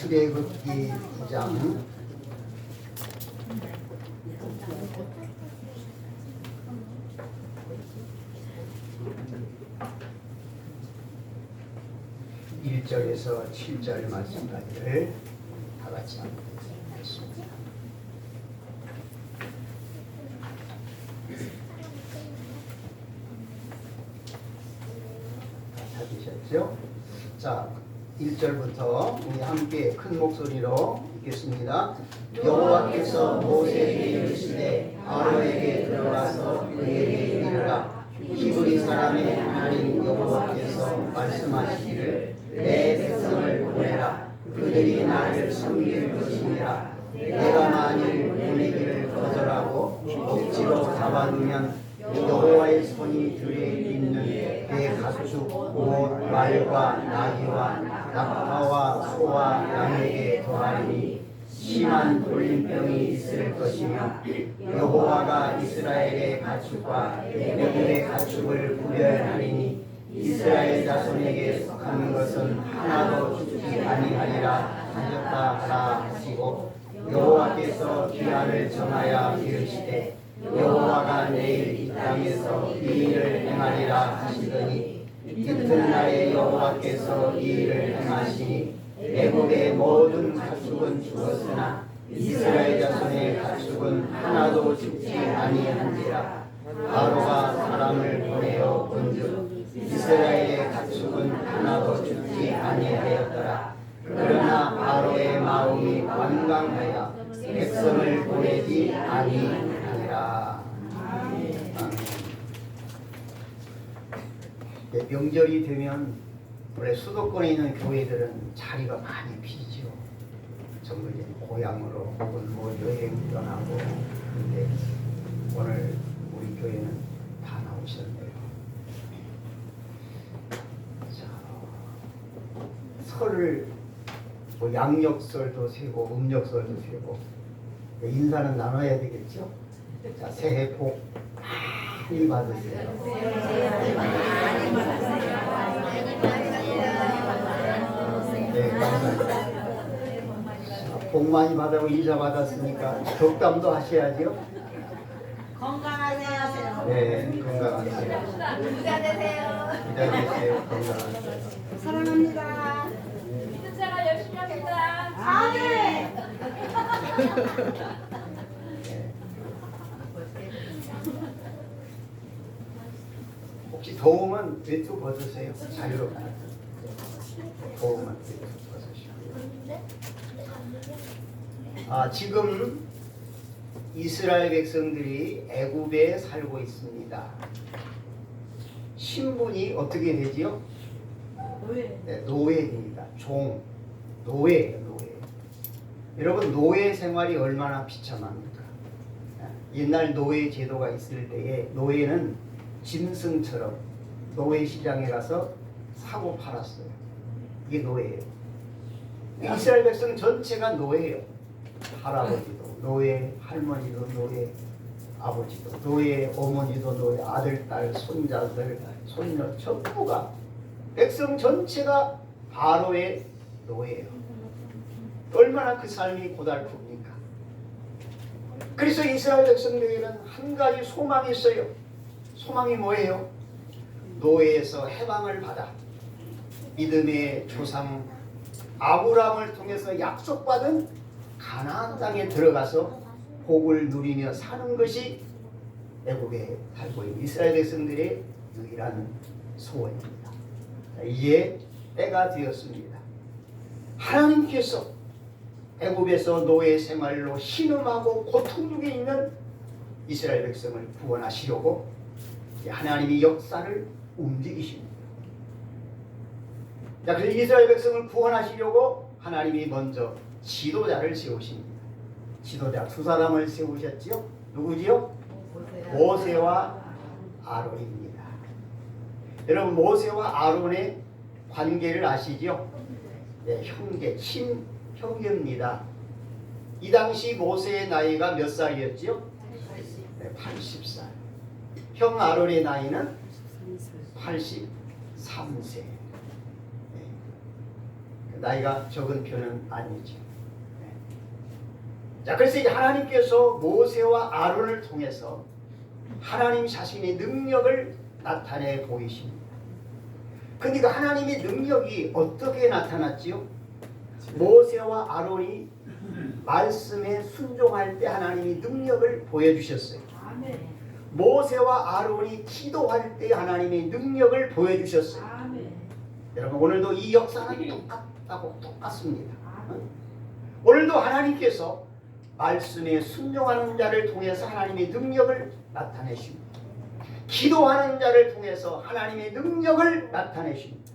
출애굽기 9장 1절에서 7절 말씀까지를 다 같이 한번 읽겠습니다. 찾으셨죠? 자, 1절부터 우리 함께 큰 목소리로 읽겠습니다. 여호와께서 모세에게 이르시되 아론에게 들어가서 그에게 이르라. 히브리 사람의 하나님 여호와께서 말씀하시기를 내 백성을 보내라. 그들이 나를 섬길 것이니라. 내가 만일 보내기를 거절하고 억지로 잡아두면 여호와의 손이 들에 있는 내 가축 곧 말과 나귀와 낙타와 소와 양에게 더하리니 심한 돌림병이 있을 것이며 여호와가 이스라엘의 가축과 애굽의 가축을 구별하리니 이스라엘 자손에게 속한 것은 하나도 죽지 아니하리라 하셨다 하라 하시고 여호와께서 기한을 정하여 이르시되 여호와가 내일 이 땅에서 이 일을 행하리라 하시더니 이튿날에 여호와께서 이 일을 행하시니 애굽의 모든 가축은 죽었으나 이스라엘 자손의 가축은 하나도 죽지 아니한지라. 바로가 사람을 보내어 본즉 이스라엘의 가축은 하나도 죽지 아니하였더라. 그러나 바로의 마음이 완강하여 백성을 보내지 아니하니라. 명절이 되면 원래 수도권에 있는 교회들은 자리가 많이 비죠. 전부 이제 고향으로 혹은 뭐 여행 떠나고. 근데 오늘 우리 교회는 다 나오셨네요. 자, 설을 뭐 양력설도 세고 음력설도 세고 인사는 나눠야 되겠죠. 자, 새해 복 많이 받으세요. 네, 감사합니다. 복 많이 받아고 인사 받았으니까 덕담도 하셔야죠. 건강하세요. 네, 건강하세요. 부자 되세요. 부자 되세요. 건강하세요. 사랑합니다. 믿음 생활 열심히 합니다. 아멘. 네. 혹시 더우면 외투 벗으세요. 자유롭게. 더우면 외투 벗으시고요. 지금 이스라엘 백성들이 애굽에 살고 있습니다. 신분이 어떻게 되지요? 네, 노예입니다. 종, 노예예요, 노예. 여러분, 노예 생활이 얼마나 비참합니까? 옛날 노예 제도가 있을 때에 노예는 짐승처럼 노예 시장에 가서 사고 팔았어요. 이게 노예예요. 이스라엘 백성 전체가 노예예요. 할아버지도 노예, 할머니도 노예, 아버지도 노예, 어머니도 노예, 아들, 딸, 손자들, 손녀 전부가 백성 전체가 바로의 노예예요. 얼마나 그 삶이 고달픕니까? 그래서 이스라엘 백성들에게는 한 가지 소망이 있어요. 소망이 뭐예요? 노예에서 해방을 받아 믿음의 조상 아브라함을 통해서 약속받은 가나안 땅에 들어가서 복을 누리며 사는 것이 애굽에 살고 있는 이스라엘 백성들의 유일한 소원입니다. 이제 때가 되었습니다. 하나님께서 애굽에서 노예 생활로 신음하고 고통 중에 있는 이스라엘 백성을 구원하시려고 하나님이 역사를 움직이십니다. 자, 그래서 이스라엘 백성을 구원하시려고 하나님이 먼저 지도자를 세우십니다. 지도자 두 사람을 세우셨지요? 누구지요? 모세와 아론입니다. 여러분, 모세와 아론의 관계를 아시죠? 네, 형제, 친형제입니다. 이 당시 모세의 나이가 몇 살이었지요? 네, 80살. 형 아론의 나이는 83세. 나이가 적은 편은 아니죠. 네. 자, 그래서 이제 하나님께서 모세와 아론을 통해서 하나님 자신의 능력을 나타내 보이십니다. 그러니까 하나님의 능력이 어떻게 나타났지요? 모세와 아론이 말씀에 순종할 때 하나님이 능력을 보여주셨어요. 모세와 아론이 기도할 때 하나님의 능력을 보여주셨어요. 여러분, 오늘도 이 역사는 똑같습니다. 오늘도 하나님께서 말씀에 순종하는 자를 통해서 하나님의 능력을 나타내십니다. 기도하는 자를 통해서 하나님의 능력을 나타내십니다.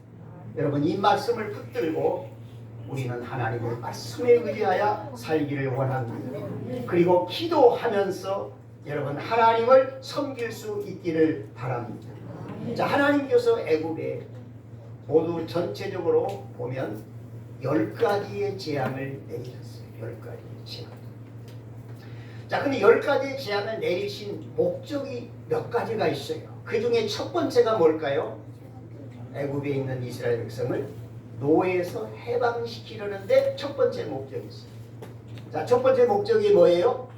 여러분, 이 말씀을 붙들고 우리는 하나님의 말씀에 의지하여 살기를 원합니다. 그리고 기도하면서 여러분 하나님을 섬길 수 있기를 바랍니다. 자, 하나님께서 애굽에 모두 전체적으로 보면 10가지의 재앙을 내리셨어요. 10가지의 재앙. 자, 근데 10가지의 재앙을 내리신 목적이 몇 가지가 있어요. 그 중에 첫 번째가 뭘까요? 애굽에 있는 이스라엘 백성을 노예에서 해방시키려는데 첫 번째 목적이 있어요. 자, 첫 번째 목적이 뭐예요?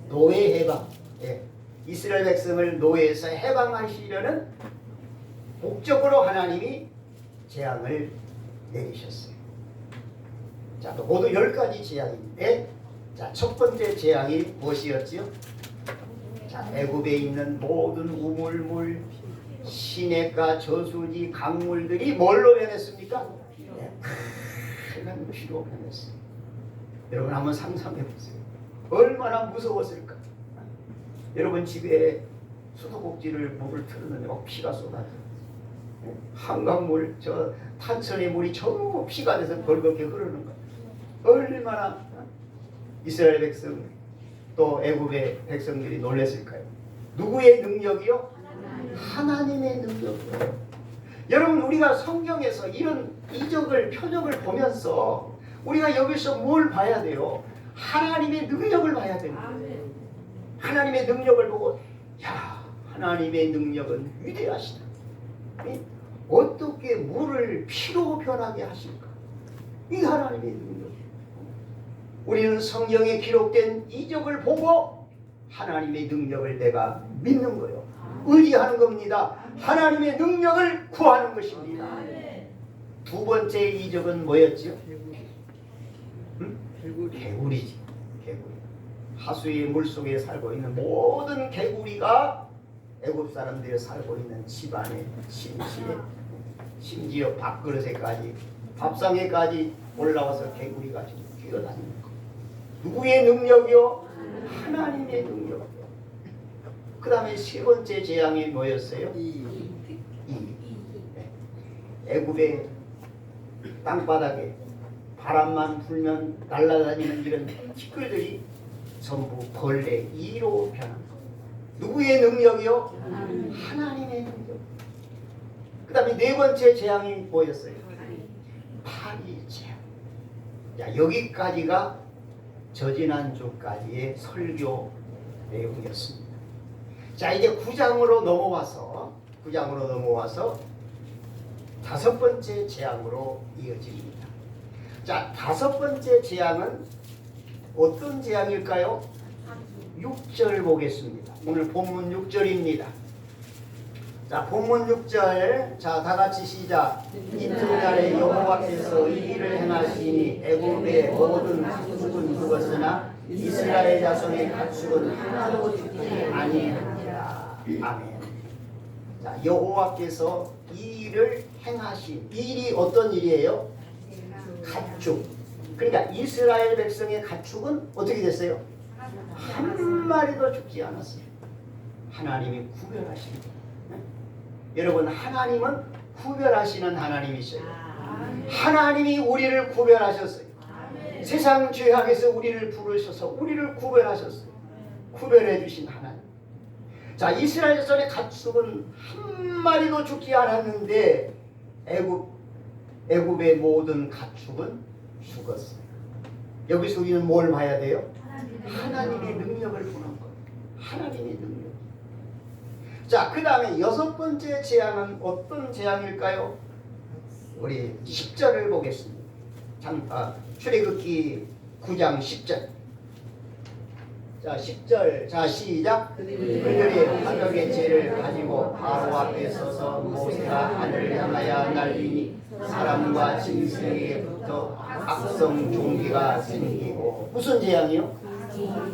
노예 해방. 예. 이스라엘 백성을 노예에서 해방하시려는 목적으로 하나님이 재앙을 내리셨어요. 자, 또 모두 10가지 재앙인데, 자, 첫 번째 재앙이 무엇이었지요? 자, 애굽에 있는 모든 우물물, 시냇가, 저수지, 강물들이 뭘로 변했습니까? 큰 피로 변했어요. 여러분 한번 상상해 보세요. 얼마나 무서웠을까? 여러분 집에 수도꼭지를 물을 틀었는데 막 피가 쏟아져요. 한강물, 저 탄천의 물이 전부 피가 돼서 벌겋게 흐르는 거예요. 얼마나 이스라엘 백성 또 애굽의 백성들이 놀랐을까요? 누구의 능력이요? 하나님의 능력이요. 여러분, 우리가 성경에서 이런 이적을 표적을 보면서 우리가 여기서 뭘 봐야 돼요? 하나님의 능력을 봐야 됩니다. 하나님의 능력을 보고, 야, 하나님의 능력은 위대하시다. 어떻게 물을 피로 변하게 하실까? 이 하나님의 능력. 우리는 성경에 기록된 이적을 보고 하나님의 능력을 내가 믿는 거예요. 의지하는 겁니다. 하나님의 능력을 구하는 것입니다. 두 번째 이적은 뭐였지요? 개구리지. 개구리. 하수의 물속에 살고 있는 모든 개구리가 애굽 사람들이 살고 있는 집안에, 침실에, 심지어 밥그릇에까지, 밥상에까지 올라와서 개구리가 지금 뛰어다니는 거. 누구의 능력이요? 하나님의 능력이요. 그 다음에 세 번째 재앙이 뭐였어요? 애굽의 땅바닥에 바람만 불면 날아다니는 이런 티끌들이 전부 벌레, 이로 변한 것. 누구의 능력이요? 하나님의 능력. 그 다음에 네 번째 재앙이 뭐였어요? 파리 재앙. 자, 여기까지가 저지난주까지의 설교 내용이었습니다. 자, 이제 9장으로 넘어와서 다섯 번째 재앙으로 이어집니다. 자, 다섯 번째 재앙은 어떤 재앙일까요? 6절 보겠습니다. 오늘 본문 6절입니다. 자, 본문 6절. 자, 다 같이 시작. 이튿날에 여호와께서 이 일을 행하시니 애굽의 모든 가축은 죽었으나 이스라엘 자손의 가축은 하나도 죽지 아니하니라. 아멘. 자, 여호와께서 이 일을 행하신, 이 일이 어떤 일이에요? 가축. 그러니까 이스라엘 백성의 가축은 어떻게 됐어요? 한 마리도 죽지 않았어요. 하나님이 구별하신 거예요. 여러분, 하나님은 구별하시는 하나님이셔요. 하나님이 우리를 구별하셨어요. 세상 죄악에서 우리를 부르셔서 우리를 구별하셨어요. 구별해 주신 하나님. 자, 이스라엘 자손의 가축은 한 마리도 죽지 않았는데 애굽의 모든 가축은 죽었어요. 여기서 우리는 뭘 봐야 돼요? 하나님의 능력을 보는 거예요. 하나님의 능력. 자, 그 다음에 여섯 번째 재앙은 어떤 재앙일까요? 우리 10절을 보겠습니다. 출애굽기 9장 10절. 자 10절. 자 시작. 그들이 화덕의 재를 가지고 바로 앞에 서서 모세가 하늘을 향하여 날리니 사람과 짐승에게부터 악성 종기가 생기고. 무슨 재앙이요?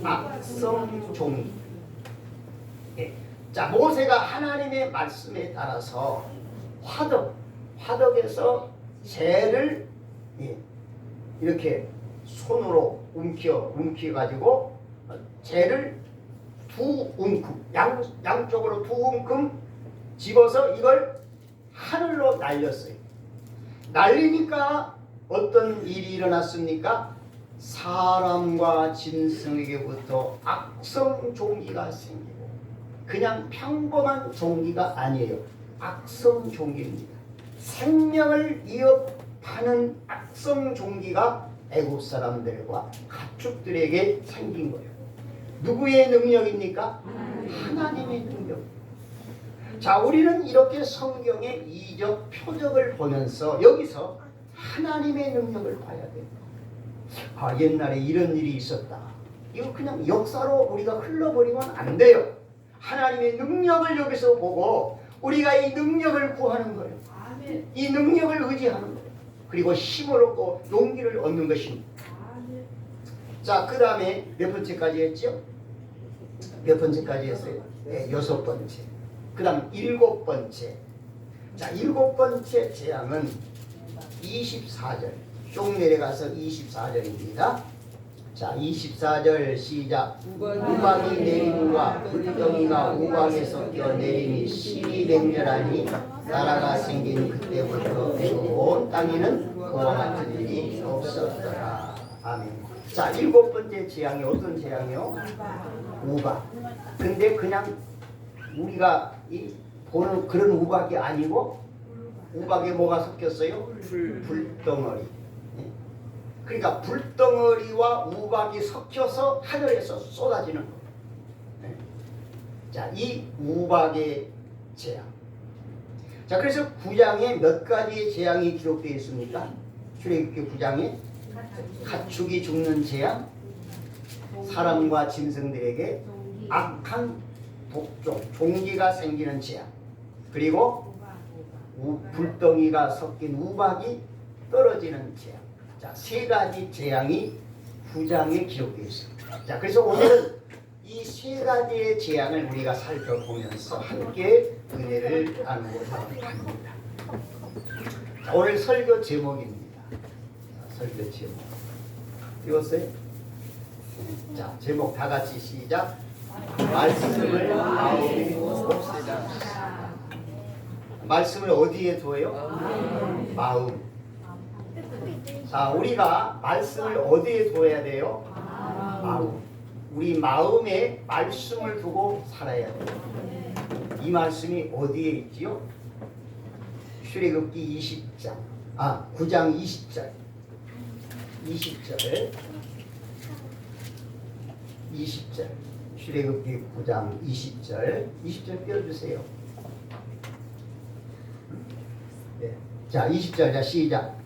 악성 종기. 예. 자 모세가 하나님의 말씀에 따라서 화덕에서 재를 이렇게 손으로 움켜가지고 재를 두 움큼 양쪽으로 두 움큼 집어서 이걸 하늘로 날렸어요. 날리니까 어떤 일이 일어났습니까? 사람과 짐승에게부터 악성 종기가 생기고, 그냥 평범한 종기가 아니에요. 악성 종기입니다. 생명을 위협하는 악성 종기가 애굽 사람들과 가축들에게 생긴 거예요. 누구의 능력입니까? 하나님의 능력. 자, 우리는 이렇게 성경의 이적 표적을 보면서 여기서 하나님의 능력을 봐야 돼요. 아, 옛날에 이런 일이 있었다. 이거 그냥 역사로 우리가 흘러버리면 안 돼요. 하나님의 능력을 여기서 보고 우리가 이 능력을 구하는 거예요. 이 능력을 의지하는 거예요. 그리고 힘을 얻고 용기를 얻는 것입니다. 자, 그 다음에 몇 번째까지 했죠? 몇 번째까지 했어요? 네, 6번째. 그 다음 7번째. 자, 7번째 재앙은 24절. 쭉 내려가서 24절입니다. 자, 24절 시작. 우박이 내림과 불덩이가 우박에 섞여 내림이 심히 맹렬하니 나라가 생긴 그때부터 온 땅에는 그와 같은 일이 없었더라. 아멘. 자, 7번째 재앙이 어떤 재앙이요? 우박. 근데 그냥 우리가 보는 그런 우박이 아니고, 우박에 뭐가 섞였어요? 불덩어리. 그러니까 불덩어리와 우박이 섞여서 하늘에서 쏟아지는 거예요. 자, 이 우박의 재앙. 자, 그래서 9장에 몇 가지의 재앙이 기록되어 있습니까? 출애굽기 9장에 가축이 죽는 재앙, 사람과 짐승들에게 악한 독종, 종기가 생기는 재앙, 그리고 불덩이가 섞인 우박이 떨어지는 재앙. 자, 세 가지 재앙이 9장에 기록되어 있습니다. 자, 그래서 오늘은 이 세 가지의 재앙을 우리가 살펴보면서 함께 은혜를 나누고자 합니다. 자, 오늘 설교 제목입니다. 자, 설교 제목. 읽었어요? 자, 제목 다 같이 시작. 말씀을 마음에 봅시다. 말씀을 어디에 둬요? 마음. 자, 우리가 말씀을 어디에 둬야 돼요? 마음. 우리 마음에 말씀을 두고 살아야 돼요. 이 말씀이 어디에 있지요? 출애굽기 9장 20절. 20절. 출애굽기 9장 20절. 20절 띄워주세요. 네. 자, 20절. 자, 시작.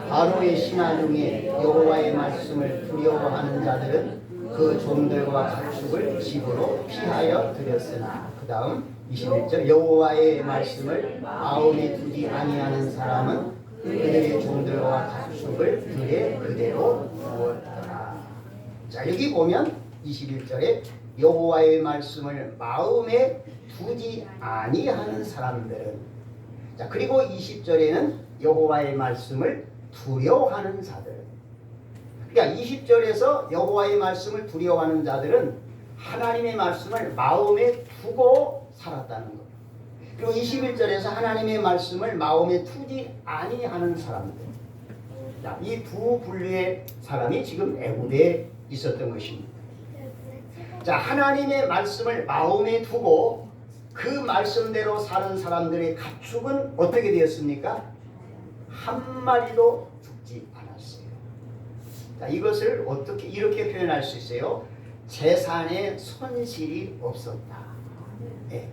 바로의 신하 중에 여호와의 말씀을 두려워하는 자들은 그 종들과 가축을 집으로 피하여 들였으나. 그 다음 21절. 여호와의 말씀을 마음에 두지 아니하는 사람은 그들의 종들과 가축을 들에 그대로 두었더라. 자, 여기 보면 21절에 여호와의 말씀을 마음에 두지 아니하는 사람들은, 자, 그리고 20절에는 여호와의 말씀을 두려워하는 자들. 그러니까 20절에서 여호와의 말씀을 두려워하는 자들은 하나님의 말씀을 마음에 두고 살았다는 것. 그리고 21절에서 하나님의 말씀을 마음에 두지 아니하는 사람들. 자, 이 두 분류의 사람이 지금 애굽에 있었던 것입니다. 자, 하나님의 말씀을 마음에 두고 그 말씀대로 사는 사람들의 가축은 어떻게 되었습니까? 한 마리도 죽지 않았어요. 자, 이것을 어떻게 이렇게 표현할 수 있어요? 재산에 손실이 없었다. 네.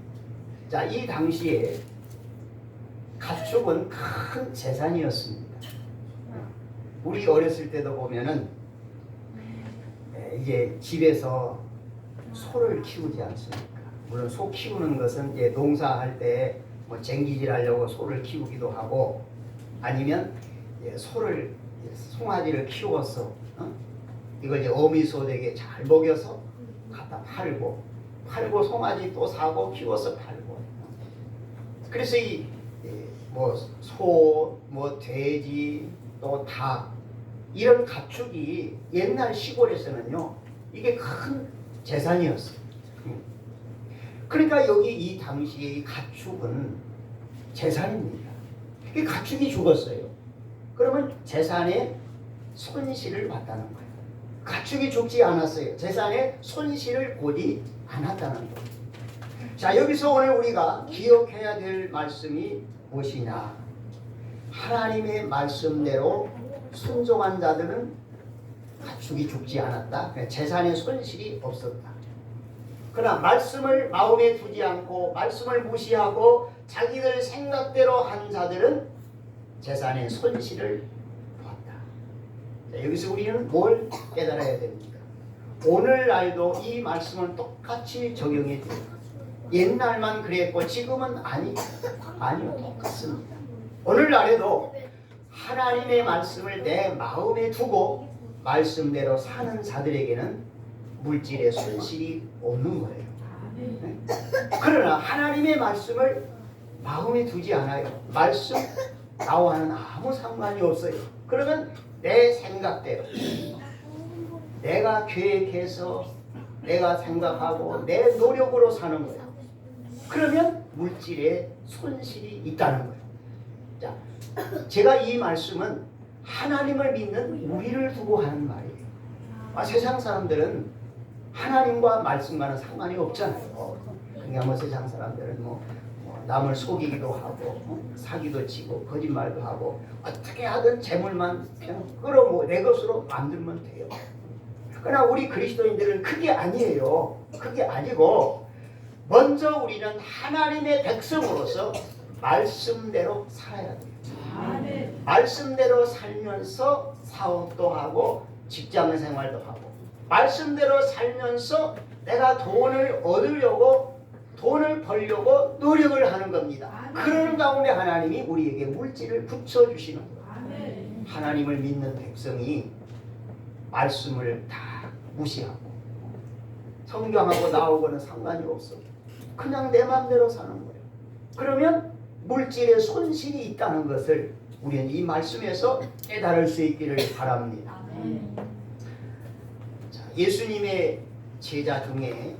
자, 이 당시에 가축은 큰 재산이었습니다. 우리 어렸을 때도 보면은 이제 집에서 소를 키우지 않습니까? 물론 소 키우는 것은 이제 농사할 때 뭐 쟁기질 하려고 소를 키우기도 하고 아니면 소를 송아지를 키워서 이걸 이제 어미소 되게 잘 먹여서 갖다 팔고 송아지 또 사고 키워서 팔고 그래서 이 뭐 소, 뭐 돼지 또 닭 이런 가축이 옛날 시골에서는요 이게 큰 재산이었어요. 그러니까 여기 이 당시에 이 가축은 재산입니다. 이 가축이 죽었어요. 그러면 재산에 손실을 봤다는 거예요. 가축이 죽지 않았어요. 재산에 손실을 보지 않았다는 거예요. 자, 여기서 오늘 우리가 기억해야 될 말씀이 무엇이냐? 하나님의 말씀대로 순종한 자들은 가축이 죽지 않았다. 재산의 손실이 없었다. 그러나 말씀을 마음에 두지 않고 말씀을 무시하고 자기들 생각대로 한 자들은 재산의 손실을 보았다. 자, 여기서 우리는 뭘 깨달아야 됩니까? 오늘날도 이 말씀을 똑같이 적용해 줘요. 옛날만 그랬고 지금은 아니요, 똑같습니다. 오늘날에도 하나님의 말씀을 내 마음에 두고 말씀대로 사는 자들에게는 물질의 손실이 없는 거예요. 네? 그러나 하나님의 말씀을 마음에 두지 않아요. 말씀 나와는 아무 상관이 없어요. 그러면 내 생각대로 내가 계획해서 내가 생각하고 내 노력으로 사는 거예요. 그러면 물질의 손실이 있다는 거예요. 자, 제가 이 말씀은 하나님을 믿는 우리를 두고 하는 말이에요. 세상 사람들은 하나님과 말씀과는 상관이 없잖아요. 그러니까 뭐 세상 사람들은 뭐 남을 속이기도 하고 사기도 치고 거짓말도 하고 어떻게 하든 재물만 그냥 내 것으로 만들면 돼요. 그러나 우리 그리스도인들은 그게 아니에요. 그게 아니고 먼저 우리는 하나님의 백성으로서 말씀대로 살아야 돼요. 말씀대로 살면서 사업도 하고 직장 생활도 하고 말씀대로 살면서 내가 돈을 얻으려고 돈을 벌려고 노력을 하는 겁니다. 그러는 가운데 하나님이 우리에게 물질을 붙여주시는 거예요. 하나님을 믿는 백성이 말씀을 다 무시하고 성경하고 나오고는 상관이 없어. 그냥 내 마음대로 사는 거예요. 그러면 물질의 손실이 있다는 것을 우리는 이 말씀에서 깨달을 수 있기를 바랍니다. 자, 예수님의 제자 중에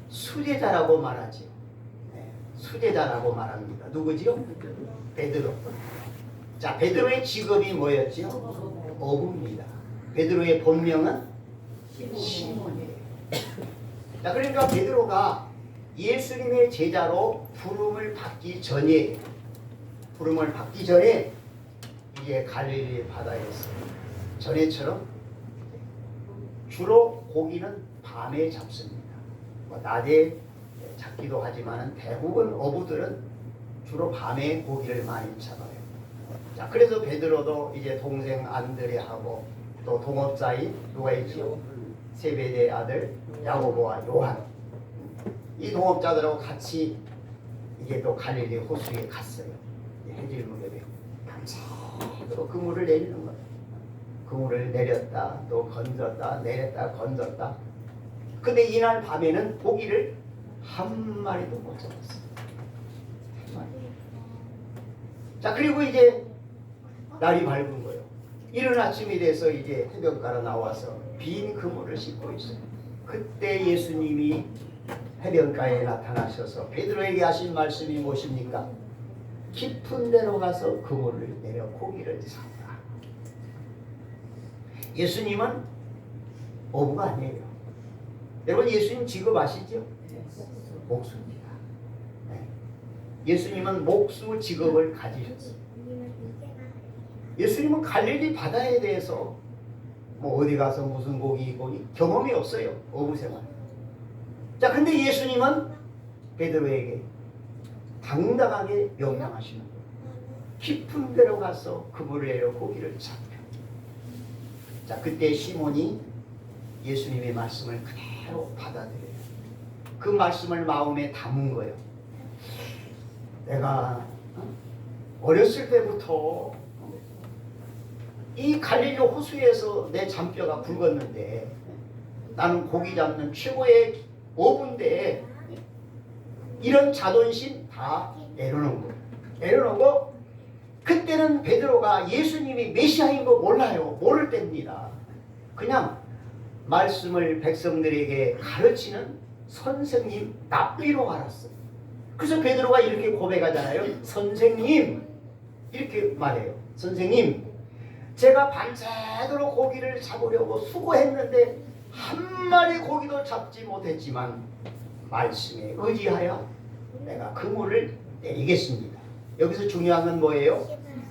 수제자라고 말하지. 수제자라고 말합니다. 누구지요? 베드로. 자, 베드로의 직업이 뭐였지요? 어부입니다. 베드로의 본명은 시몬이에요. 자, 그러니까 베드로가 예수님의 제자로 부름을 받기 전에 이제 갈릴리 바다에서 전에처럼 주로 고기는 밤에 잡습니다. 낮에 잡기도 하지만 대부분 어부들은 주로 밤에 고기를 많이 잡아요. 자, 그래서 베드로도 이제 동생 안드레하고 또 동업자인 누가 있죠? 세베대의 아들 야고보와 요한, 이 동업자들하고 같이 이게 또 갈릴리 호수에 갔어요. 해질녘에 밤새도록 그물을 내리는 거예요. 그물을 내렸다 또 건졌다 내렸다 건졌다. 근데 이날 밤에는 고기를 한 마리도 못 잡았어요. 한 마리. 자, 그리고 이제 날이 밝은 거예요. 이른 아침이 돼서 이제 해변가로 나와서 빈 그물을 싣고 있어요. 그때 예수님이 해변가에 나타나셔서 베드로에게 하신 말씀이 무엇입니까? 깊은 데로 가서 그물을 내려 고기를 잡라. 예수님은 어부가 아니에요. 여러분, 예수님 직업 아시죠? 목수입니다. 네. 예수님은 목수 직업을 가지셨어요. 예수님은 갈릴리 바다에 대해서 뭐 어디 가서 무슨 고기 경험이 없어요. 어부 생활. 자, 근데 예수님은 베드로에게 당당하게 명령하시는 거예요. 깊은 데로 가서 그물을 내려 고기를 잡혀. 자, 그때 시몬이 예수님의 말씀을 그대로 받아들여요. 그 말씀을 마음에 담은 거예요. 내가 어렸을 때부터 이 갈릴리 호수에서 내 잔뼈가 굵었는데 나는 고기 잡는 최고의 어부인데 이런 자존심 다 내려놓은 거예요. 내려놓고 그때는 베드로가 예수님이 메시아인 거 몰라요. 모를 때입니다. 그냥 말씀을 백성들에게 가르치는 선생님 납비로 알았어요. 그래서 베드로가 이렇게 고백하잖아요. 선생님 이렇게 말해요. 선생님, 제가 밤새도록 고기를 잡으려고 수고했는데 한 마리 고기도 잡지 못했지만 말씀에 의지하여 내가 그물을 내리겠습니다. 여기서 중요한 건 뭐예요?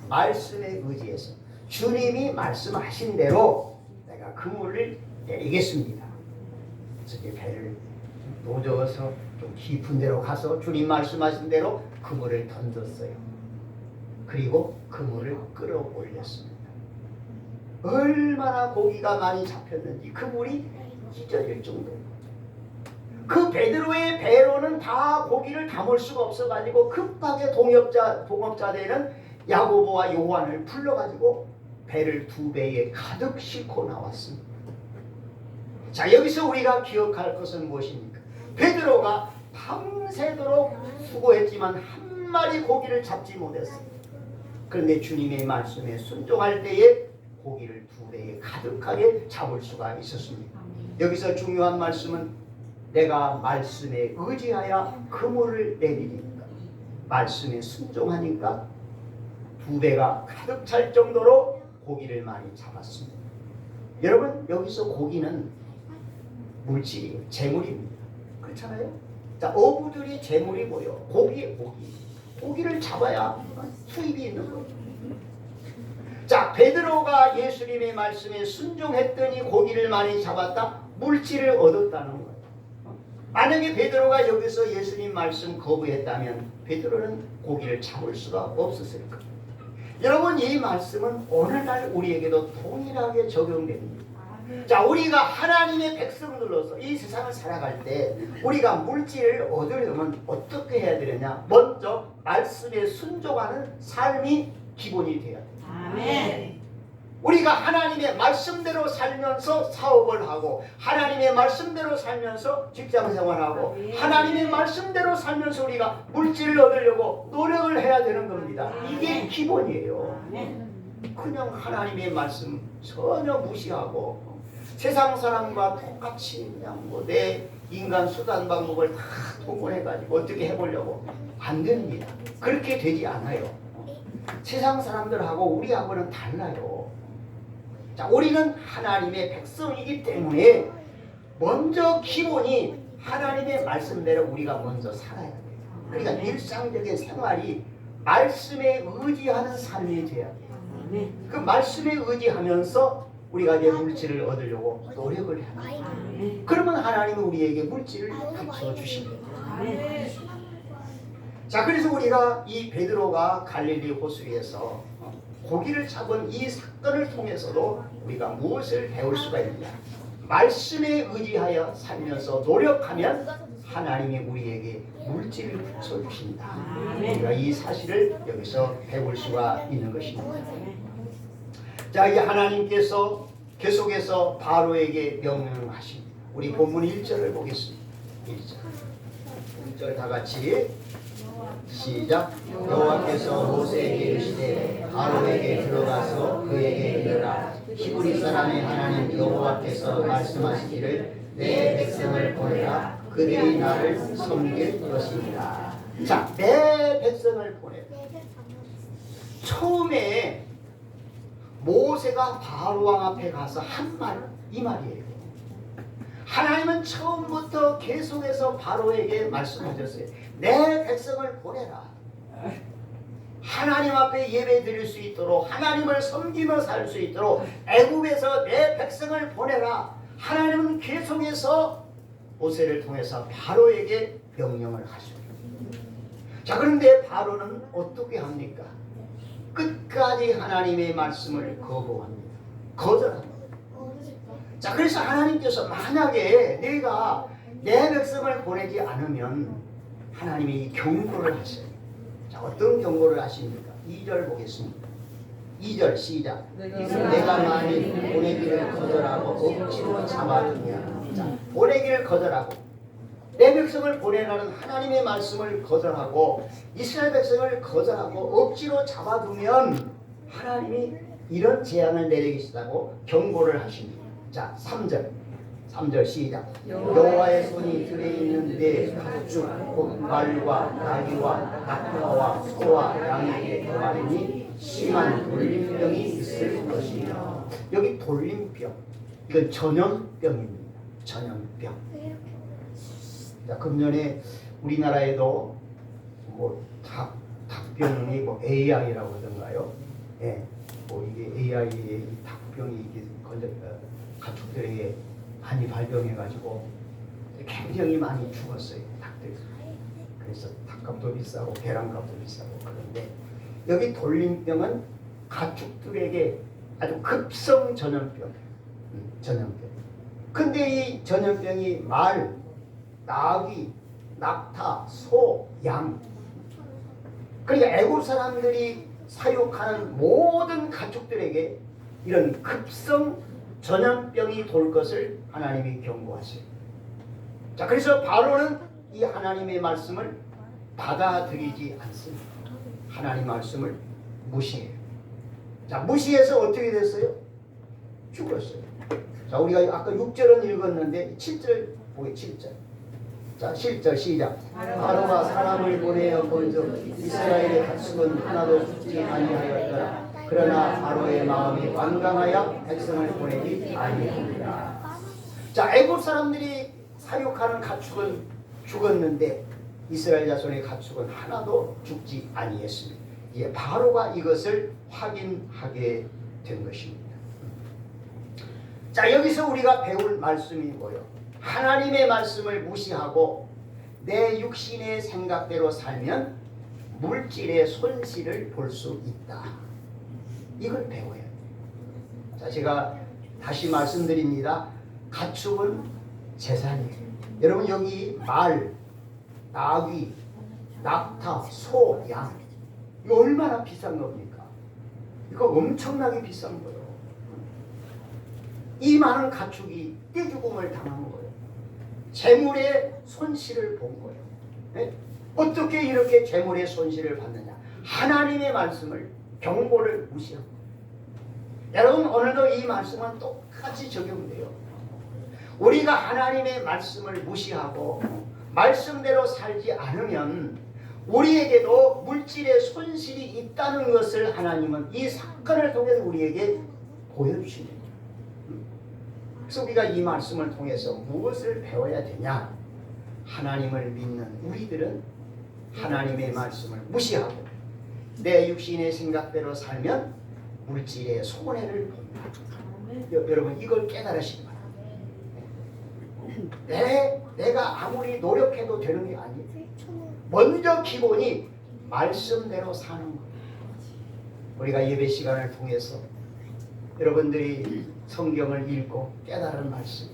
말씀에 의지해서 주님이 말씀하신 대로 내가 그물을 내리겠습니다. 그래서 이제 배를 노저어서 좀 깊은 데로 가서 주님 말씀하신 대로 그물을 던졌어요. 그리고 그물을 끌어올렸습니다. 얼마나 고기가 많이 잡혔는지 그물이 찢어질 정도로. 그 베드로의 배로는 다 고기를 담을 수가 없어가지고 급하게 동업자 되는 야고보와 요한을 불러가지고 배를 2배에 가득 싣고 나왔습니다. 자, 여기서 우리가 기억할 것은 무엇입니까? 베드로가 밤새도록 수고했지만 한 마리 고기를 잡지 못했습니다. 그런데 주님의 말씀에 순종할 때에 고기를 2배에 가득하게 잡을 수가 있었습니다. 여기서 중요한 말씀은 내가 말씀에 의지하여 그물을 내리니까 말씀에 순종하니까 2배가 가득 찰 정도로 고기를 많이 잡았습니다. 여러분, 여기서 고기는 물질이에요. 재물입니다. 그렇잖아요? 자, 어부들이 재물이고요. 고기에 고기. 고기를 잡아야 수입이 있는 거예요. 자, 베드로가 예수님의 말씀에 순종했더니 고기를 많이 잡았다. 물질을 얻었다는 거예요. 만약에 베드로가 여기서 예수님 말씀 거부했다면 베드로는 고기를 잡을 수가 없었을 거예요. 여러분, 이 말씀은 오늘날 우리에게도 동일하게 적용됩니다. 자, 우리가 하나님의 백성들로서 이 세상을 살아갈 때 우리가 물질을 얻으려면 어떻게 해야 되느냐? 먼저 말씀에 순종하는 삶이 기본이 되어야 돼요. 아멘. 우리가 하나님의 말씀대로 살면서 사업을 하고 하나님의 말씀대로 살면서 직장생활하고 하나님의 말씀대로 살면서 우리가 물질을 얻으려고 노력을 해야 되는 겁니다. 이게 기본이에요. 그냥 하나님의 말씀 전혀 무시하고 세상 사람과 똑같이 그냥 뭐 내 인간 수단 방법을 다 동원해가지고 어떻게 해보려고 안 됩니다. 그렇게 되지 않아요. 세상 사람들하고 우리하고는 달라요. 자, 우리는 하나님의 백성이기 때문에 먼저 기본이 하나님의 말씀대로 우리가 먼저 살아야 돼요. 그러니까 일상적인 생활이 말씀에 의지하는 삶이 돼야 돼요. 그 말씀에 의지하면서 우리가 이제 물질을 얻으려고 노력을 해야 돼요. 그러면 하나님은 우리에게 물질을 붙여주십니다. 자, 그래서 우리가 이 베드로가 갈릴리 호수에서 고기를 잡은 이 사건을 통해서도 우리가 무엇을 배울 수가 있느냐? 말씀에 의지하여 살면서 노력하면 하나님이 우리에게 물질을 붙여주신다. 우리가 이 사실을 여기서 배울 수가 있는 것입니다. 자, 이제 하나님께서 계속해서 바로에게 명령을 하십니다. 우리 본문 1절을 보겠습니다. 1절 다 같이 시작. 여호와께서 모세에게 이르시되 바로에게 들어가서 그에게 이르라. 히브리 사람의 하나님 여호와께서 말씀하시기를 내 백성을 보내라. 그들이 나를 섬길 것이니라. 자, 내 백성을 보내라. 처음에 모세가 바로 왕 앞에 가서 한 말, 이 말이에요. 하나님은 처음부터 계속해서 바로에게 말씀하셨어요. 내 백성을 보내라. 하나님 앞에 예배 드릴 수 있도록, 하나님을 섬기며 살 수 있도록 애굽에서 내 백성을 보내라. 하나님은 계속해서 모세를 통해서 바로에게 명령을 하십니다. 자, 그런데 바로는 어떻게 합니까? 끝까지 하나님의 말씀을 거부합니다. 거절합니다. 자, 그래서 하나님께서 만약에 내가 내 백성을 보내지 않으면 하나님이 경고를 하세요. 자, 어떤 경고를 하십니까? 2절 보겠습니다. 2절 시작. 내가 만일 보내기를 거절하고 억지로 잡아두면, 자, 보내기를 거절하고 내 백성을 보내라는 하나님의 말씀을 거절하고 이스라엘 백성을 거절하고 억지로 잡아두면 하나님이 이런 재앙을 내리시다고 경고를 하십니다. 자, 3절 시작. 여호와의 손이 들에 있는 내 가축 곧 말과 나귀와 낙타와 소와 양에게 더하리니 심한 돌림병이 있을 것이며. 여기 돌림병, 이건 전염병입니다. 전염병. 자, 금년에 우리나라에도 뭐 닭병이 뭐 AI라고 하던가요? 예, 뭐 이게 AI의 닭병이 이게 가축들에게 많이 발병해가지고 굉장히 많이 죽었어요, 닭들. 그래서 닭값도 비싸고 계란값도 비싸고. 그런데 여기 돌림병은 가축들에게 아주 급성 전염병, 전염병. 근데 이 전염병이 말, 나귀, 낙타, 소, 양. 그러니까 애국 사람들이 사육하는 모든 가축들에게 이런 급성 전염병이 돌 것을 하나님이 경고하세요. 자, 그래서 바로는 이 하나님의 말씀을 받아들이지 않습니다. 하나님 말씀을 무시해요. 자, 무시해서 어떻게 됐어요? 죽었어요. 자, 우리가 아까 6절은 읽었는데 7절 보게 7절. 자, 7절 시작. 바로가 사람을 보내어 본즉 이스라엘의 가축은 하나도 죽지 아니하였더라. 그러나 바로의 마음이 완강하여 백성을 보내지 아니하니라. 자, 애굽 사람들이 사육하는 가축은 죽었는데 이스라엘 자손의 가축은 하나도 죽지 아니했습니다. 이제 바로가 이것을 확인하게 된 것입니다. 자, 여기서 우리가 배울 말씀이 뭐예요? 하나님의 말씀을 무시하고 내 육신의 생각대로 살면 물질의 손실을 볼 수 있다. 이걸 배워야 돼요. 자, 제가 다시 말씀드립니다. 가축은 재산이에요. 여러분, 여기 말, 나귀, 낙타, 소, 양, 이거 얼마나 비싼 겁니까? 이거 엄청나게 비싼 거예요. 이 많은 가축이 떼죽음을 당한 거예요. 재물의 손실을 본 거예요. 네? 어떻게 이렇게 재물의 손실을 받느냐? 하나님의 말씀을, 경고를 무시하고. 여러분, 오늘도 이 말씀은 똑같이 적용돼요. 우리가 하나님의 말씀을 무시하고 말씀대로 살지 않으면 우리에게도 물질의 손실이 있다는 것을 하나님은 이 사건을 통해서 우리에게 보여주십니다. 그래서 우리가 이 말씀을 통해서 무엇을 배워야 되냐? 하나님을 믿는 우리들은 하나님의 말씀을 무시하고 내 육신의 생각대로 살면 물질의 손해를 본다. 여러분, 이걸 깨달으시기 바랍니다. 내가 아무리 노력해도 되는 게 아니에요. 먼저 기본이 말씀대로 사는 거예요. 우리가 예배 시간을 통해서 여러분들이 성경을 읽고 깨달은 말씀,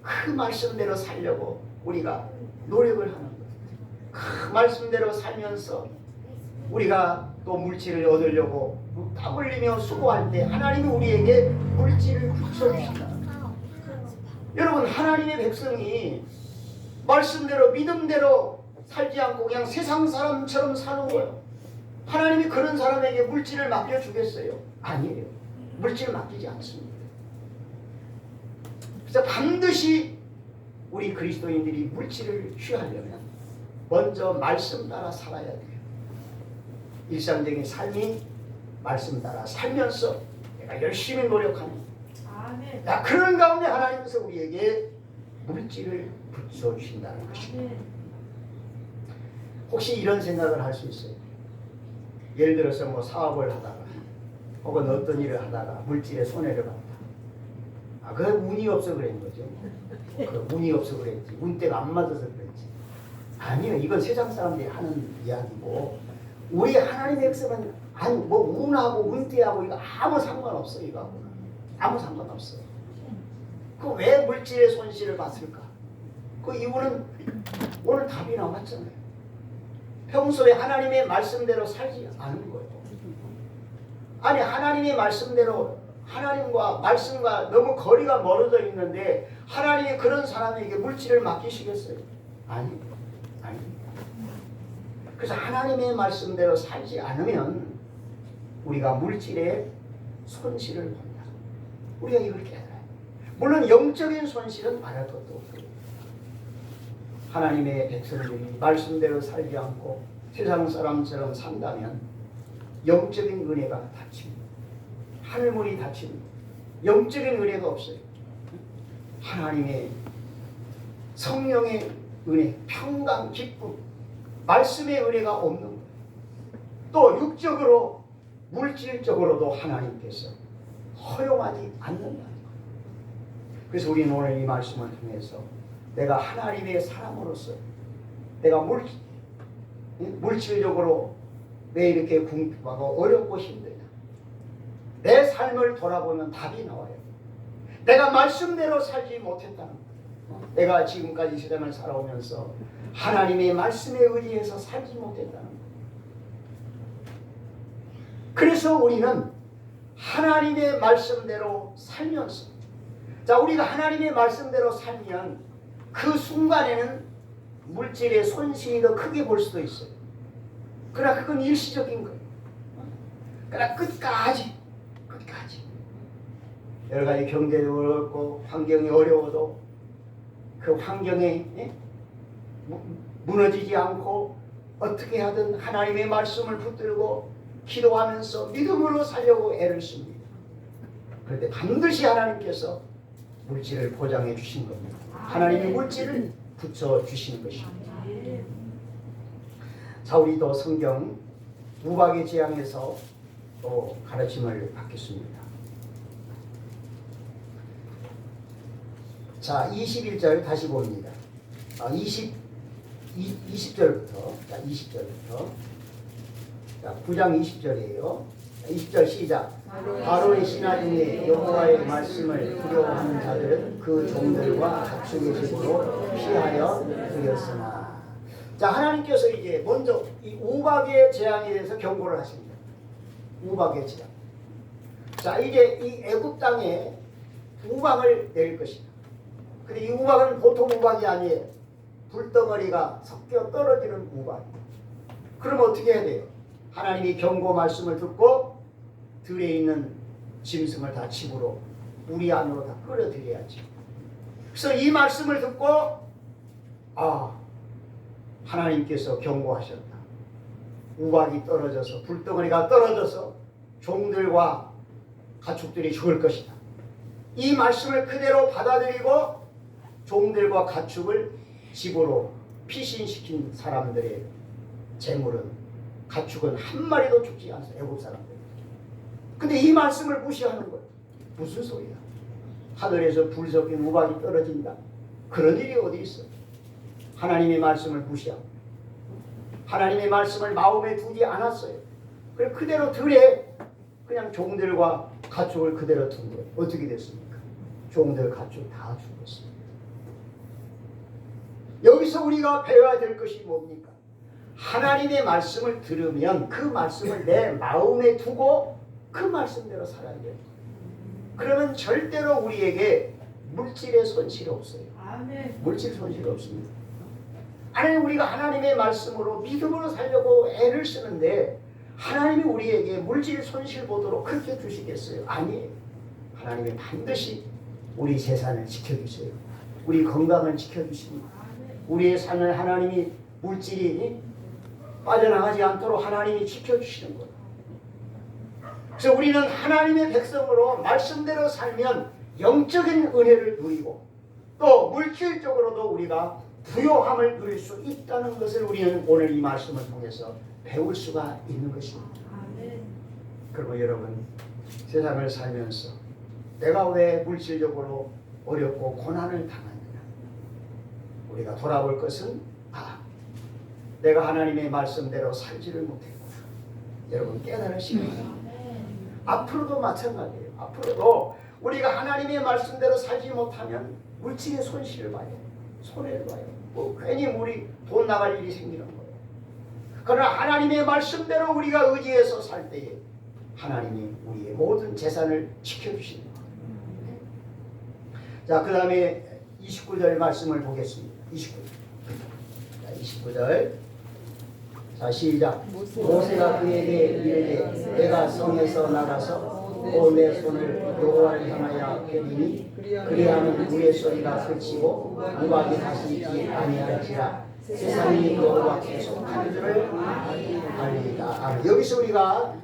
그 말씀대로 살려고 우리가 노력을 하는 거예요. 그 말씀대로 살면서 우리가 또 물질을 얻으려고 땀 흘리며 수고할 때 하나님이 우리에게 물질을 붙여주신다. 여러분, 하나님의 백성이 말씀대로 믿음대로 살지 않고 그냥 세상 사람처럼 사는 거예요. 하나님이 그런 사람에게 물질을 맡겨주겠어요? 아니에요. 물질을 맡기지 않습니다. 그래서 반드시 우리 그리스도인들이 물질을 취하려면 먼저 말씀 따라 살아야 돼요. 일상적인 삶이 말씀 따라 살면서 내가 열심히 노력하는, 자, 그런 가운데 하나님께서 우리에게 물질을 붙여주신다는 것입니다. 혹시 이런 생각을 할 수 있어요? 예를 들어서 뭐 사업을 하다가 혹은 어떤 일을 하다가 물질의 손해를 봤다. 아, 그게 운이 없어 그런 거죠. 그 운이 없어 그랬지. 운때가 안 맞아서 그랬지. 아니요, 이건 세상 사람들이 하는 이야기고, 우리 하나님의 백성은 아니 뭐 운하고 운때하고 이거 아무 상관없어요. 이거 아무 상관없어요. 그 왜 물질의 손실을 봤을까? 그 이유는 오늘 답이 나왔잖아요. 평소에 하나님의 말씀대로 살지 않은 거예요. 아니 하나님의 말씀대로 하나님과 말씀과 너무 거리가 멀어져 있는데 하나님이 그런 사람에게 물질을 맡기시겠어요? 아닙니다. 그래서 하나님의 말씀대로 살지 않으면 우리가 물질의 손실을 본다. 우리가 이걸 깨달아요. 물론 영적인 손실은 말할 것도 없고 하나님의 백성들이 말씀대로 살지 않고 세상 사람처럼 산다면 영적인 은혜가 닫힙니다. 하늘문이 닫힙니다. 영적인 은혜가 없어요. 하나님의 성령의 은혜, 평강, 기쁨, 말씀의 은혜가 없는 거예요. 또 육적으로 물질적으로도 하나님께서 허용하지 않는다는 거예요. 그래서 우리는 오늘 이 말씀을 통해서 내가 하나님의 사람으로서 내가 물질적으로 왜 이렇게 궁핍하고 어렵고 힘드냐, 내 삶을 돌아보면 답이 나와요. 내가 말씀대로 살지 못했다는 거예요. 내가 지금까지 세상을 살아오면서 하나님의 말씀에 의지해서 살지 못했다는 거예요. 그래서 우리는 하나님의 말씀대로 살면서, 자, 우리가 하나님의 말씀대로 살면 그 순간에는 물질의 손실이 더 크게 볼 수도 있어요. 그러나 그건 일시적인 거예요. 그러나 끝까지 여러 가지 경제도 어렵고 환경이 어려워도 그 환경에 무너지지 않고 어떻게 하든 하나님의 말씀을 붙들고 기도하면서 믿음으로 살려고 애를 씁니다. 그런데 반드시 하나님께서 물질을 보장해 주신 겁니다. 하나님이 물질을 붙여 주시는 것입니다. 자, 우리도 성경 우박의 재앙에서 또 가르침을 받겠습니다. 자, 21절 다시 봅니다. 20절부터. 자, 20절부터. 자, 9장 20절이에요. 20절 시작. 바로의 신하 중에 여호와의 말씀을 두려워하는 자들은 그 종들과 가축의 집으로 피하여 들였으나. 자, 하나님께서 이제 먼저 이 우박의 재앙에 대해서 경고를 하십니다. 우박의 재앙. 자, 이제 이 애굽 땅에 우박을 내릴 것이다. 근데 이 우박은 보통 우박이 아니에요. 불덩어리가 섞여 떨어지는 우박. 그럼 어떻게 해야 돼요? 하나님이 경고 말씀을 듣고 들에 있는 짐승을 다 집으로 우리 안으로 다 끌어들여야지. 그래서 이 말씀을 듣고 하나님께서 경고하셨다. 우박이 떨어져서 불덩어리가 떨어져서 종들과 가축들이 죽을 것이다. 이 말씀을 그대로 받아들이고 종들과 가축을 집으로 피신시킨 사람들의 재물은, 가축은 한 마리도 죽지 않아요. 애국 사람들. 근데 이 말씀을 무시하는 거예요. 무슨 소리야? 하늘에서 불 섞인 우박이 떨어진다. 그런 일이 어디 있어? 하나님의 말씀을 무시하고 하나님의 말씀을 마음에 두지 않았어요. 그래서 그대로 들에 그냥 종들과 가축을 그대로 둔 거예요. 어떻게 됐습니까? 종들, 가축 다 죽었습니다. 여기서 우리가 배워야 될 것이 뭡니까? 하나님의 말씀을 들으면 그 말씀을 내 마음에 두고 그 말씀대로 살아야 돼요. 그러면 절대로 우리에게 물질의 손실이 없어요. 물질 손실이 없습니다. 아니, 우리가 하나님의 말씀으로 믿음으로 살려고 애를 쓰는데 하나님이 우리에게 물질 손실 보도록 그렇게 주시겠어요? 아니에요. 하나님이 반드시 우리 재산을 지켜주세요. 우리 건강을 지켜주십니다. 우리의 삶을 하나님이 물질이 빠져나가지 않도록 하나님이 지켜주시는 거예요. 그래서 우리는 하나님의 백성으로 말씀대로 살면 영적인 은혜를 누리고 또 물질적으로도 우리가 부요함을 누릴 수 있다는 것을 우리는 오늘 이 말씀을 통해서 배울 수가 있는 것입니다. 그리고 여러분, 세상을 살면서 내가 왜 물질적으로 어렵고 고난을 당하느냐, 우리가 돌아볼 것은 내가 하나님의 말씀대로 살지를 못했구나. 여러분 깨달으시기 바랍니다. 앞으로도 마찬가지예요. 앞으로도 우리가 하나님의 말씀대로 살지 못하면 물질의 손실을 봐요. 손해를 봐요. 뭐 괜히 우리 돈 나갈 일이 생기는 거예요. 그러나 하나님의 말씀대로 우리가 의지해서 살 때에 하나님이 우리의 모든 재산을 지켜주시는 거예요. 자, 그 다음에 29절 말씀을 보겠습니다. 29절. 자, 시작. 모세가 그에게 이르되 내가 성에서 나가서 내 손을 여호와를 향하여 펴리니 그리하면 물의 소리가 그치고 무박이 다시 있지 아니할지라 세상이 여호와께 속한 줄을 알리이다. 여기서 우리가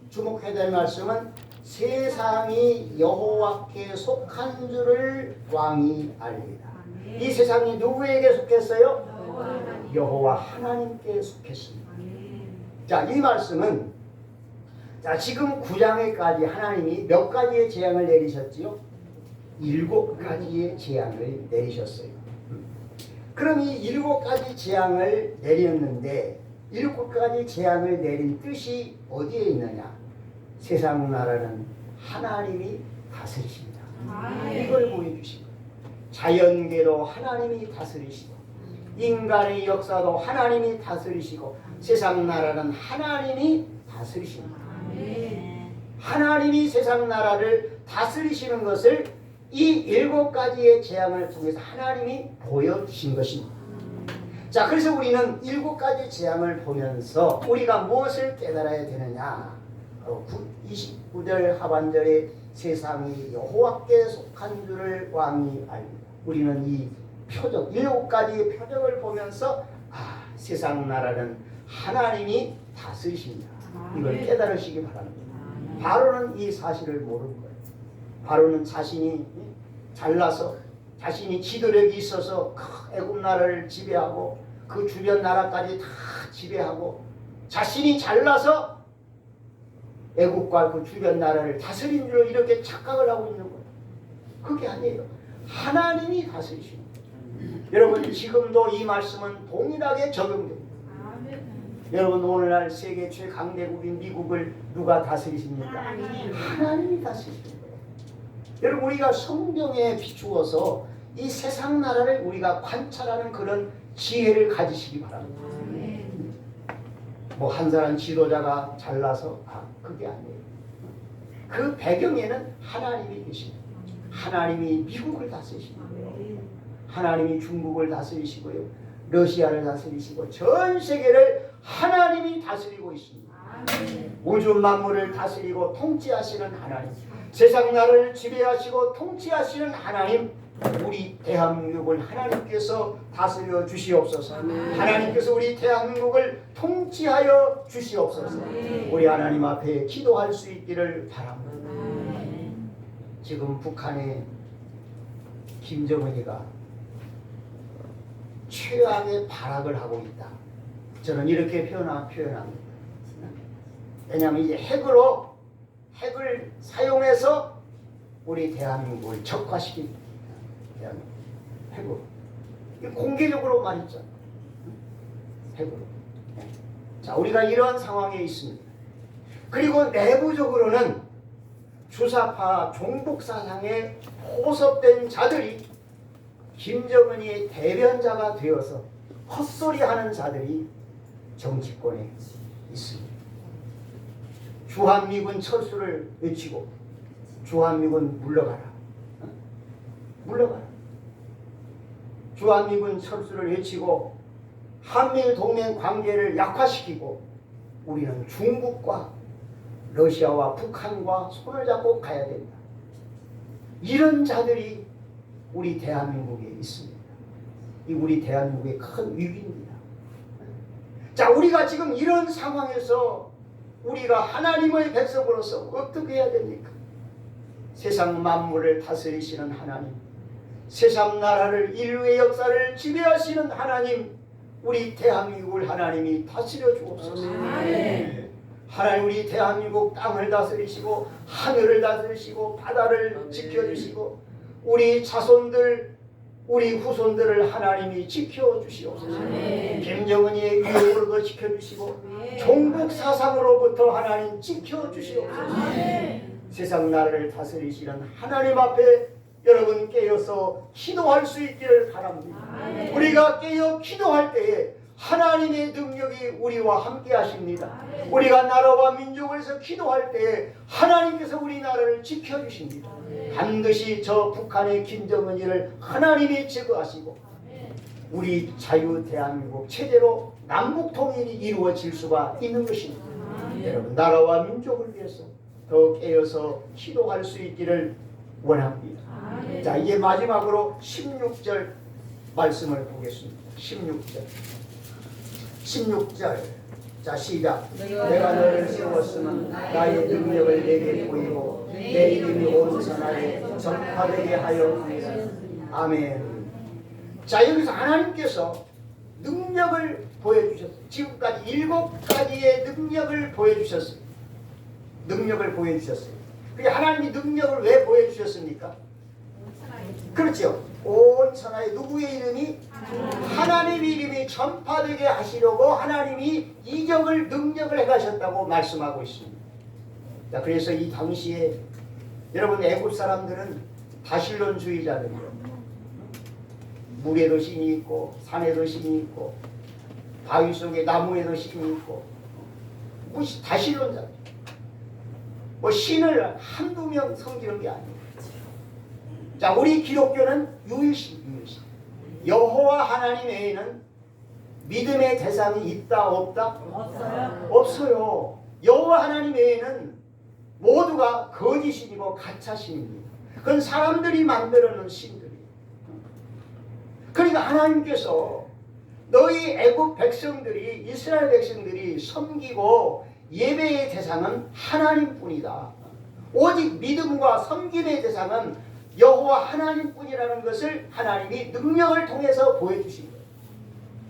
주목해야 될 말씀은 세상이 여호와께 속한 줄을 왕이 알리이다. 이 세상이 누구에게 속했어요? 여호와 하나님께 속했습니다. 자, 이 말씀은 자, 지금 9장에까지 하나님이 몇 가지의 재앙을 내리셨지요? 7가지의 재앙을 내리셨어요. 그럼 이 7가지 재앙을 내렸는데 7가지 재앙을 내린 뜻이 어디에 있느냐? 세상 나라는 하나님이 다스리십니다. 이걸 보여주시고 자연계도 하나님이 다스리시고 인간의 역사도 하나님이 다스리시고 세상 나라는 하나님이 다스리십니다. 하나님이 세상 나라를 다스리시는 것을 이 7가지의 재앙을 통해서 하나님이 보여주신 것입니다. 자, 그래서 우리는 7가지 재앙을 보면서 우리가 무엇을 깨달아야 되느냐? 29절 하반절에 세상이 여호와께 속한 줄을 왕이 알리다. 우리는 이 표적, 7가지의 표적을 보면서 세상 나라는 하나님이 다스리십니다. 이걸 깨달으시기 바랍니다. 바로는 이 사실을 모르는 거예요. 바로는 자신이 잘나서 자신이 지도력이 있어서 애굽 나라를 지배하고 그 주변 나라까지 다 지배하고 자신이 잘나서 애굽과 그 주변 나라를 다스린 줄 이렇게 착각을 하고 있는 거예요. 그게 아니에요. 하나님이 다스리십니다. 여러분, 지금도 이 말씀은 동일하게 적용됩니다. 여러분, 오늘날 세계 최강대국인 미국을 누가 다스리십니까? 하나님이 다스리시는 거예요. 여러분, 우리가 성경에 비추어서 이 세상 나라를 우리가 관찰하는 그런 지혜를 가지시기 바랍니다. 뭐 한 사람 지도자가 잘나서 그게 아니에요. 그 배경에는 하나님이 계십니다. 하나님이 미국을 다스리시는 거예요. 하나님이 중국을 다스리시고요. 러시아를 다스리시고 전 세계를 하나님이 다스리고 있습니다. 우주 만물을 다스리고 통치하시는 하나님, 세상 나라를 지배하시고 통치하시는 하나님, 우리 대한민국을 하나님께서 다스려 주시옵소서. 하나님께서 우리 대한민국을 통치하여 주시옵소서. 우리 하나님 앞에 기도할 수 있기를 바랍니다. 지금 북한의 김정은이가 최악의 발악을 하고 있다. 저는 이렇게 표현합니다. 왜냐하면 이제 핵을 사용해서 우리 대한민국을 적화시킨 핵으로 공개적으로 말했죠. 핵으로. 자, 우리가 이러한 상황에 있습니다. 그리고 내부적으로는 주사파 종북 사상에 포섭된 자들이 김정은이 대변자가 되어서 헛소리하는 자들이 정치권에 있습니다. 주한미군 철수를 외치고 주한미군 물러가라. 물러가라. 주한미군 철수를 외치고 한미일 동맹 관계를 약화시키고 우리는 중국과 러시아와 북한과 손을 잡고 가야 된다. 이런 자들이 우리 대한민국에 있습니다. 이 우리 대한민국의 큰 위기입니다. 자, 우리가 지금 이런 상황에서 우리가 하나님의 백성으로서 어떻게 해야 됩니까? 세상 만물을 다스리시는 하나님, 세상 나라를 인류의 역사를 지배하시는 하나님, 우리 대한민국을 하나님이 다스려 주옵소서. 하나님, 우리 대한민국 땅을 다스리시고 하늘을 다스리시고 바다를 지켜주시고 우리 자손들, 우리 후손들을 하나님이 지켜주시옵소서. 김정은이의 위협으로도 지켜주시고 종북 사상으로부터 하나님 지켜주시옵소서. 세상 나라를 다스리시는 하나님 앞에 여러분 깨어서 기도할 수 있기를 바랍니다. 우리가 깨어 기도할 때에 하나님의 능력이 우리와 함께 하십니다. 우리가 나라와 민족을 위해서 기도할 때에 하나님께서 우리나라를 지켜주십니다. 반드시 저 북한의 김정은이를 하나님이 제거하시고 우리 자유 대한민국 체제로 남북 통일이 이루어질 수가 있는 것입니다. 여러분 나라와 민족을 위해서 더 깨어서 기도할 수 있기를 원합니다. 자, 이제 마지막으로 16절 말씀을 보겠습니다. 16절. 자, 시작. 내가 너를 세웠으면 나의 능력을 내게 보이고 내 이름이 온 천하에 전파되게 하여 함이라. 아멘. 자, 여기서 하나님께서 능력을 보여주셨어요. 지금까지 7가지의 능력을 보여주셨어요. 능력을 보여주셨어요. 그게 하나님이 능력을 왜 보여주셨습니까? 그렇죠. 온 천하에 누구의 이름이? 하나님 이름이 전파되게 하시려고 하나님이 이적을 능력을 해가셨다고 말씀하고 있습니다. 자, 그래서 이 당시에 여러분 애굽 사람들은 다실론주의자들이요. 물에도 신이 있고 산에도 신이 있고 바위 속에 나무에도 신이 있고 뭐 다실론자. 뭐 신을 한두 명 섬기는 게 아니에요. 자, 우리 기독교는 유일신. 여호와 하나님 외에는 믿음의 대상이 있다 없다? 없어요. 없어요. 여호와 하나님 외에는 모두가 거짓신이고 가짜신입니다. 그건 사람들이 만들어 놓은 신들이에요. 그러니까 하나님께서 너희 애굽 백성들이 이스라엘 백성들이 섬기고 예배의 대상은 하나님뿐이다. 오직 믿음과 섬김의 대상은 여호와 하나님뿐이라는 것을 하나님이 능력을 통해서 보여주신 거예요.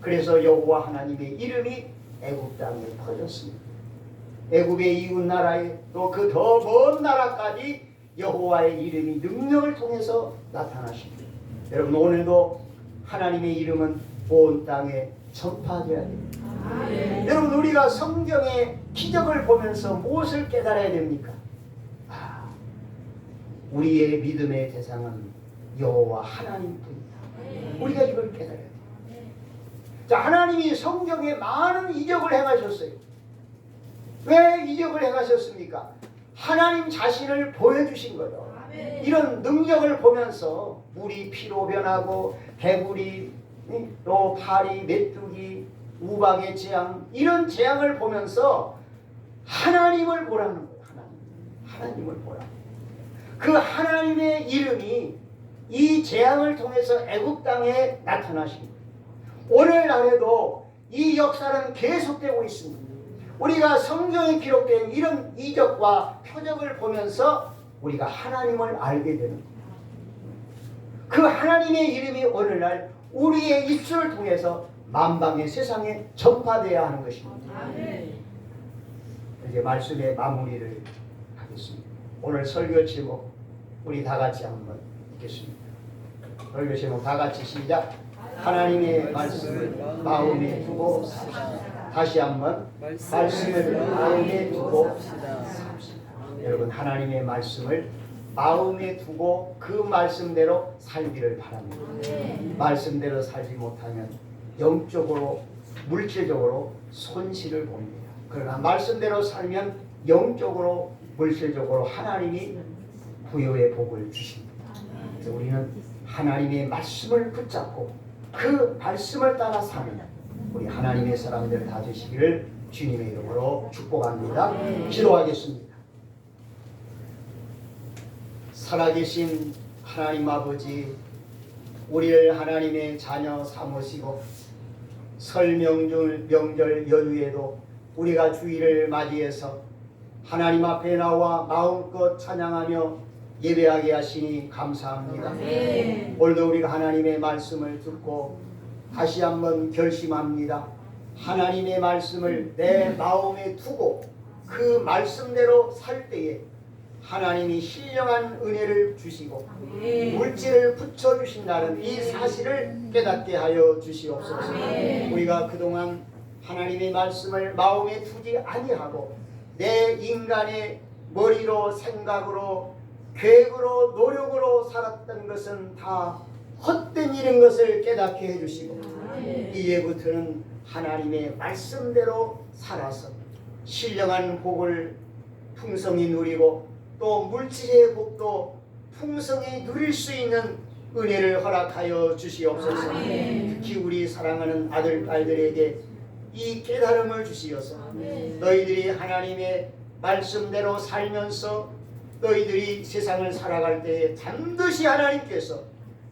그래서 여호와 하나님의 이름이 애굽 땅에 퍼졌습니다. 애굽의 이웃 나라에 또 그 더 먼 나라까지 여호와의 이름이 능력을 통해서 나타나십니다. 여러분 오늘도 하나님의 이름은 온 땅에 전파되어야 됩니다. 여러분 우리가 성경의 기적을 보면서 무엇을 깨달아야 됩니까? 우리의 믿음의 대상은 여호와 하나님뿐이다. 우리가 이걸 깨달아야 돼요. 자, 하나님이 성경에 많은 이적을 행하셨어요. 왜 이적을 행하셨습니까? 하나님 자신을 보여주신 거죠. 이런 능력을 보면서 물이 피로 변하고 개구리, 또 파리, 메뚜기, 우박의 재앙, 이런 재앙을 보면서 하나님을 보라는 거예요. 하나님을 보라. 그 하나님의 이름이 이 재앙을 통해서 애굽 땅에 나타나십니다. 오늘날에도 이 역사는 계속되고 있습니다. 우리가 성경에 기록된 이런 이적과 표적을 보면서 우리가 하나님을 알게 되는 겁니다. 그 하나님의 이름이 오늘날 우리의 입술을 통해서 만방의 세상에 전파되어야 하는 것입니다. 이제 말씀의 마무리를 하겠습니다. 오늘 설교 제목 우리 다 같이 한번 읽겠습니다. 설교 제목 다 같이 시작. 하나님의 말씀을 마음에 두고 삽시다. 다시 한번 말씀을 마음에 두고 삽시다. 여러분 하나님의 말씀을 마음에 두고 그 말씀대로 살기를 바랍니다. 말씀대로 살지 못하면 영적으로 물질적으로 손실을 봅니다. 그러나 말씀대로 살면 영적으로 물질적으로 하나님이 부여의 복을 주십니다. 그래서 우리는 하나님의 말씀을 붙잡고 그 말씀을 따라 사는 우리 하나님의 사람들 다 되시기를 주님의 이름으로 축복합니다. 기도하겠습니다. 살아계신 하나님 아버지, 우리를 하나님의 자녀 삼으시고 설 명절 연휴에도 우리가 주일을 맞이해서 하나님 앞에 나와 마음껏 찬양하며 예배하게 하시니 감사합니다. 오늘도 우리가 하나님의 말씀을 듣고 다시 한번 결심합니다. 하나님의 말씀을 내 마음에 두고 그 말씀대로 살 때에 하나님이 신령한 은혜를 주시고 물질을 붙여주신다는 이 사실을 깨닫게 하여 주시옵소서. 우리가 그동안 하나님의 말씀을 마음에 두지 아니하고 내 인간의 머리로 생각으로 계획으로 노력으로 살았던 것은 다 헛된 일인 것을 깨닫게 해주시고 이제부터는 하나님의 말씀대로 살아서 신령한 복을 풍성히 누리고 또 물질의 복도 풍성히 누릴 수 있는 은혜를 허락하여 주시옵소서. 특히 우리 사랑하는 아들, 딸들에게 이 깨달음을 주시어서 너희들이 하나님의 말씀대로 살면서 너희들이 세상을 살아갈 때에 반드시 하나님께서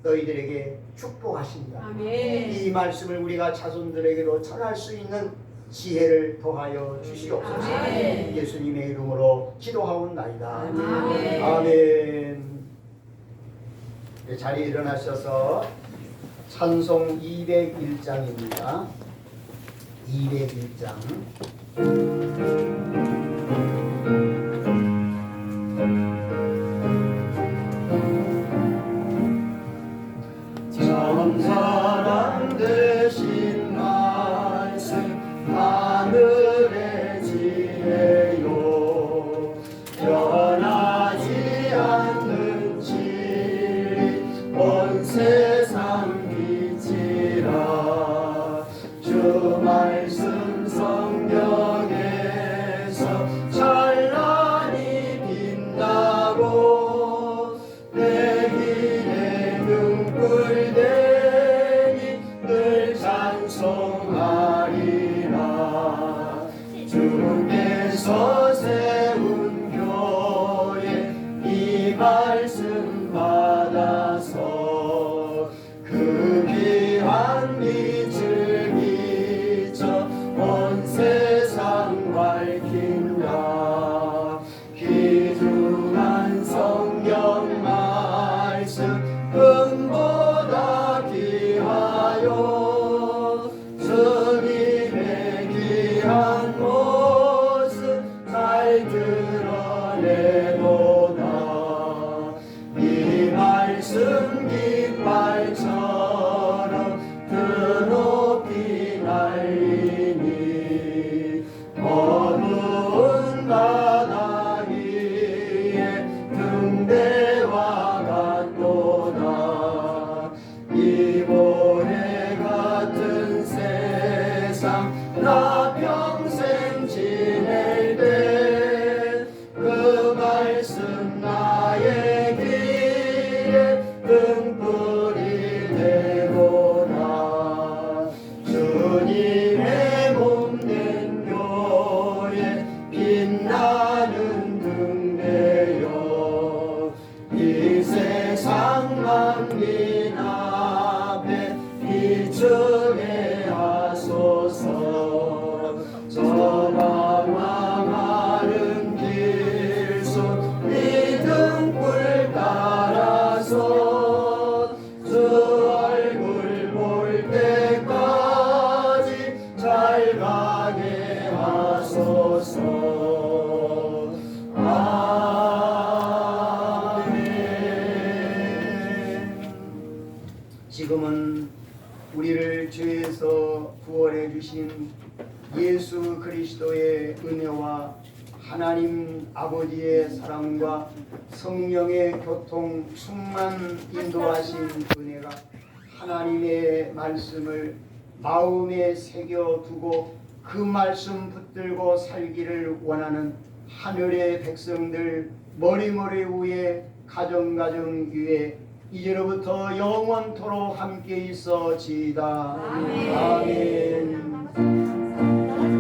너희들에게 축복하신다. 이 말씀을 우리가 자손들에게도 전할 수 있는 지혜를 더하여 주시옵소서. 예수님의 이름으로 기도하옵나이다. 아멘. 자리에 일어나셔서 찬송 201장입니다. 201장. 참 사랑 되신 말씀 하늘의 지혜요 변하지 않는 진리 온 세상 빛이라 주 말씀 성경에서 찬란히 빛나고 내 길에 눈물 대니 늘 찬송하리라 주께서 세운 교회 이 말씀 받아서 그 귀한 빛을 비춰 온 세상 밝힌다 귀중한 성경 말씀 금보다 귀하여 주님의 귀한 모습 잘 드러내도다 이 말씀 깃발처럼 드높이 날리니 어두운 바다 위에 등대와 같도다 이 모래 같은 세상 나 평생 지낼 때 그 말씀 나의 길에 등불이 되도다 주님의 몸된 교회 빛나는 등대여 이 세상 만민 앞에 비추게 하소서 저 망망마른 길속 이 등불 따라서 주 얼굴 볼 때까지 잘 가게 하소서 아멘. 지금은 우리를 죄에서 구원해 주신 예수 그리스도의 은혜와 하나님 아버지의 사랑과 성령의 교통 충만 인도하신 은혜가 하나님의 말씀을 마음에 새겨두고 그 말씀 붙들고 살기를 원하는 하늘의 백성들 머리머리 위에 가정가정 위에 이제로부터 영원토록 함께 있어지이다. 아멘.